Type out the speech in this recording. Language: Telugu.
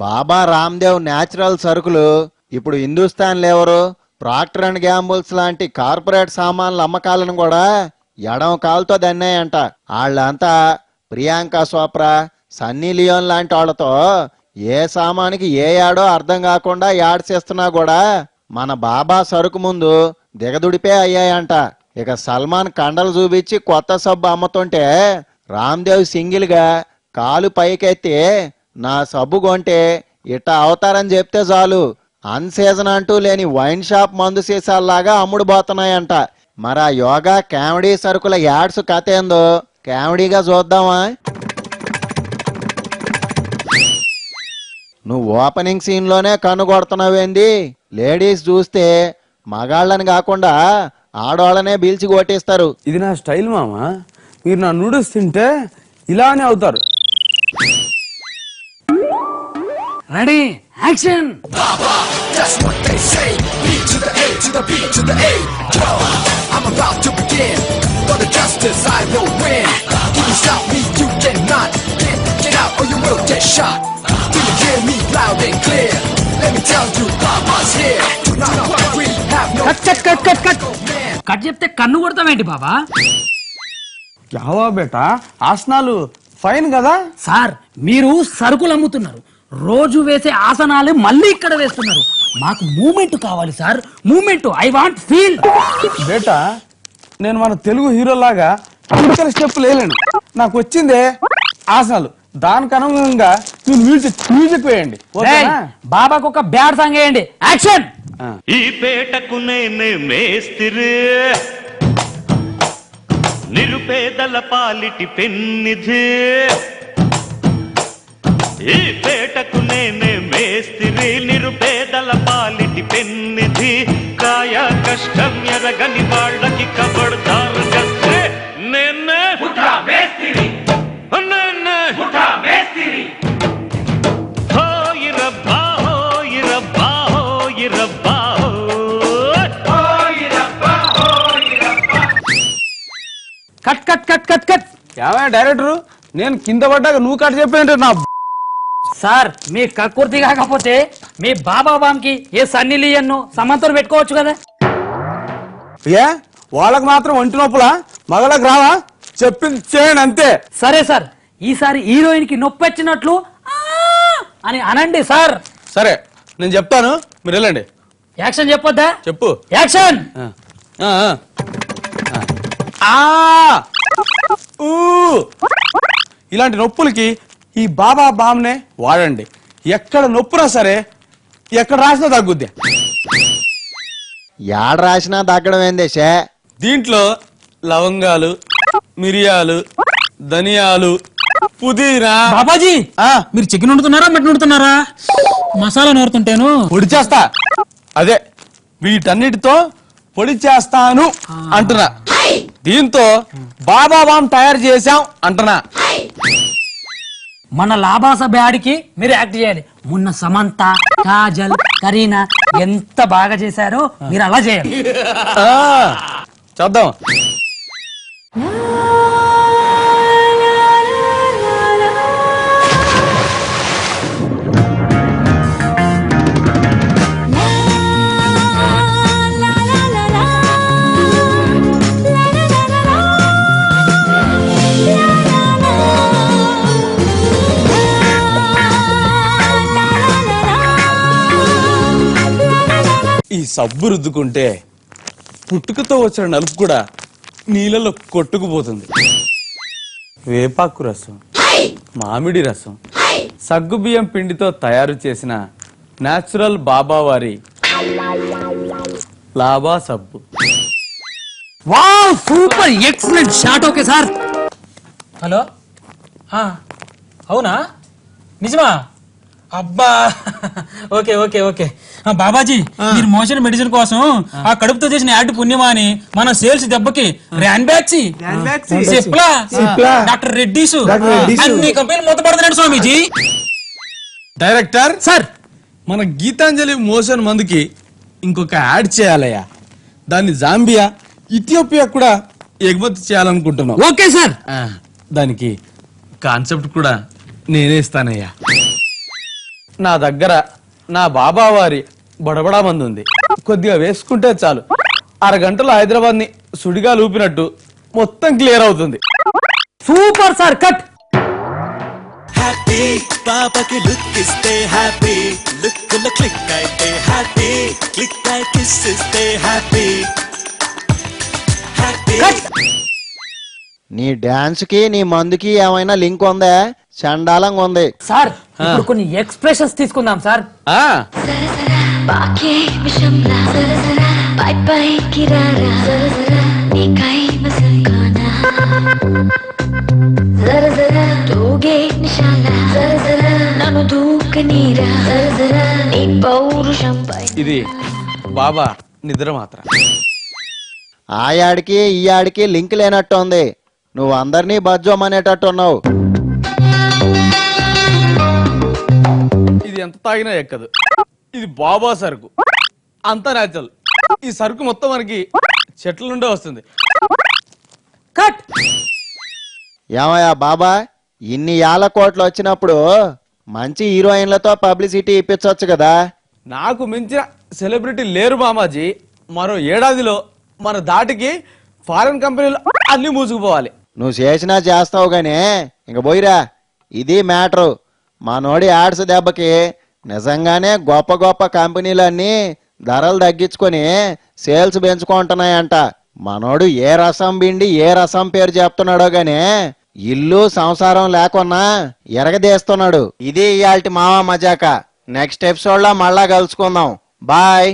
బాబా రామ్దేవ్ న్యాచురల్ సరుకులు ఇప్పుడు హిందుస్థాన్ లేవరు ప్రాక్టర్ అండ్ గ్యాంబుల్స్ లాంటి కార్పొరేట్ సామాన్ల అమ్మకాలను కూడా ఎడమ కాలుతో దన్నాయంట. వాళ్ళంతా ప్రియాంక చోప్రా, సన్నీ లియోన్ లాంటి వాళ్ళతో ఏ సామానికి ఏ యాడో అర్థం కాకుండా యాడ్ చేస్తున్నా కూడా మన బాబా సరుకు ముందు దిగదుడిపే అయ్యాయంట. ఇక సల్మాన్ కండలు చూపించి కొత్త సబ్బు అమ్ముతుంటే రామ్దేవ్ సింగిల్ గా కాలు పైకెత్తి నా సబ్బు కొంటే ఇట్ట అవతారని చెప్తే చాలు అన్ సీజన్ అంటూ లేని వైన్ షాప్ మందు సీసాల్లాగా అమ్ముడు పోతున్నాయంట. మరి ఆ యోగా కామెడీ సరుకుల యాడ్స్ కథ ఏందో కామెడీగా చూద్దామా? నువ్వు ఓపెనింగ్ సీన్ లోనే కన్ను కొడుతున్నావేంది? లేడీస్ చూస్తే మగాళ్ళని కాకుండా ఆడవాళ్ళనే బీల్చి కొట్టేస్తారు. ఇది నా స్టైల్ మామా. మీరు నా నూడిల్స్ తింటే ఇలానే అవుతారు. Ready action. కట్ చెప్తే కన్ను కొడతామేంటి బాబా? యావా బేటా, ఆసనాలు ఫైన్ కదా సార్. మీరు సరుకులు అమ్ముతున్నారు, రోజు వేసే ఆసనాలు మళ్ళీ ఇక్కడ వేస్తున్నారు. మాకు మూమెంట్ కావాలి sir, moment. I want feel. బేటా, నేను మన తెలుగు హీరోలాగా టిపికల్ స్టెప్ లేలేను. నాకు వచ్చిందే ఆసనాలు. దానికి అనుగుణంగా మీరు మ్యూజిక్ వేయండి. బాబాకు ఒక బ్యాడ్ సాంగ్ వేయండి. యాక్షన్. ఈ పేటకు నేనే మేస్తిరి, నిరుపేదల పాలిటి పెన్నిధి. ఈ పేటకు నేనే మేస్తిరి, నిరుపేదల పాలిటి పెన్నిధి. కాయ కష్టం ఎరగని వాళ్ళకి కబడ్దారు గస్తే నేనే మేస్తిరి, నేనే మేస్తిరి. హోయి రబ్బా, హోయి రబ్బా, హోయి రబ్బా. Cut cut cut cut cut. యావా డైరెక్టరు, నేను కింద పడ్డాక నువ్వు కట్ చెప్పేంటే నా సార్. మీ కక్కుర్తి కాకపోతే మీ బాబా బామ్కి ఏ సన్నీ లియోన్ సమంతో పెట్టుకోవచ్చు కదా. ఏ వాళ్ళకి మాత్రం ఒంటి నొప్పులా, మగలకు రావా? చెప్పింది చేయండి అంతే. సరే సార్, ఈసారి హీరోయిన్ కి నొప్పి వచ్చినట్లు అని అనండి సార్. సరే, నేను చెప్తాను, మీరు వెళ్ళండి. యాక్షన్ చెప్పొద్దా? చెప్పు. యాక్షన్. ఇలాంటి నొప్పులకి ఈ బాబా బామ్నే వాడండి. ఎక్కడ నొప్పురా సరే, ఎక్కడ రాసినా తగ్గుద్ది. యాడ రాసినా తగ్గడం ఏందేశే? దీంట్లో లవంగాలు, మిరియాలు, ధనియాలు, పుదీనా. బాబాజీ, మీరు చికెన్ వండుతున్నారా మటన్ వండుతున్నారా? మసాలా నూరుతుంటేను పొడి చేస్తా. అదే వీటన్నిటితో పొడి చేస్తాను అంటున్నా. దీంతో బాబా బామ్ తయారు చేశాం అంటున్నా. మన లాభాస బ్యాడికి మీరు యాక్ట్ చేయాలి. మొన్న సమంత, కాజల్, కరీనా ఎంత బాగా చేశారో మీరు అలా చేయాలి. చూద్దాం. ఈ సబ్బు రుద్దుకుంటే పుట్టుకతో వచ్చిన నలుపు కూడా నీళ్ళలో కొట్టుకుపోతుంది. వేపాకు రసం, మామిడి రసం, సగ్గుబియ్యం పిండితో తయారు చేసిన న్యాచురల్ బాబా వారి లాభా సబ్బు. Wow, super, excellent shot. Okay sir. Hello, అవునా, నిజమా? అబ్బా, ఓకే ఓకే ఓకే. బాబాజీ, మీరు మోషన్ మెడిసిన్ కోసం ఆ కడుపుతో చేసిన యాడ్ పుణ్యమా అని మన సేల్స్ దెబ్బకి ర్యాన్బాక్సీ, సిప్లా, డాక్టర్ రెడ్డిస్ అన్ని కంపెనీలు మూతపడుతున్నాడు స్వామీజీ. డైరెక్టర్ సార్, మన గీతాంజలి మోషన్ మందుకి ఇంకొక యాడ్ చేయాలయ్యా. దాన్ని జాంబియా, ఇథియోపియా కూడా ఎగుమతి చేయాలనుకుంటున్నాం. Okay sir. దానికి కాన్సెప్ట్ కూడా నేనే ఇస్తానయ్యా. నా దగ్గర నా బాబా వారి బడబడా మంది ఉంది. కొద్దిగా వేసుకుంటే చాలు, అరగంటలో హైదరాబాద్ ని సుడిగా లూపినట్టు మొత్తం క్లియర్ అవుతుంది. Super sir, cut. హ్యాపీ పాపకి లుక్ ఇస్తే హ్యాపీ, లుక్ లో క్లిక్ అయితే హ్యాపీ, క్లిక్ అయి కిస్ ఇస్తే హ్యాపీ, హ్యాపీ. నీ డాన్స్ కి నీ మందుకి ఏమైనా లింక్ ఉందా? చండాలంగా ఉంది. సార్ ఇప్పుడు కొన్ని ఎక్స్ప్రెషన్స్ తీసుకుందాం సార్. ఆ బాకే విషంలా జరజరా పై పై కిరారా జరజరా నీకై మసల్కానా జరజరా తోగే నిశాలా జరజరా నన్ను దూకనీరా జరజరా నీ పౌరుషం పై. ఇది బాబా నిద్ర మాత్రం. ఆ యాడికి ఈ యాడికి లింక్ లేనట్టు ఉంది. నువ్వు అందరినీ బజ్జోమనేటట్టు ఉన్నావు. ఇది ఎంత తాగినా ఎక్కదు. ఇది బాబా సరుకు, అంతా న్యాచురల్. ఈ సరుకు మొత్తం మనకి చెట్ల నుండే వస్తుంది. కట్. ఏమయ్యా బాబా, ఇన్ని యాల కోట్లు వచ్చినప్పుడు మంచి హీరోయిన్లతో పబ్లిసిటీ ఇప్పించవచ్చు కదా. నాకు మించిన సెలబ్రిటీ లేరు మామాజీ. మరో ఏడాదిలో మన దాటికి ఫారెన్ కంపెనీలు అన్ని మూసుకుపోవాలి. నువ్వు చేసినా చేస్తావు గానీ ఇంక పోయిరా. ఇది మ్యాటరు. మనోడి యాడ్స్ దెబ్బకి నిజంగానే గొప్ప గొప్ప కంపెనీలన్నీ ధరలు తగ్గించుకొని సేల్స్ పెంచుకుంటున్నాయంట. మనోడు ఏ రసం పిండి ఏ రసం పేరు చెప్తున్నాడో గానీ ఇల్లు సంసారం లేకున్నా ఎరగదీస్తున్నాడు. ఇది ఇయాల్టి మావా మజాక. నెక్స్ట్ ఎపిసోడ్ లో మళ్ళా కలుసుకుందాం. బాయ్.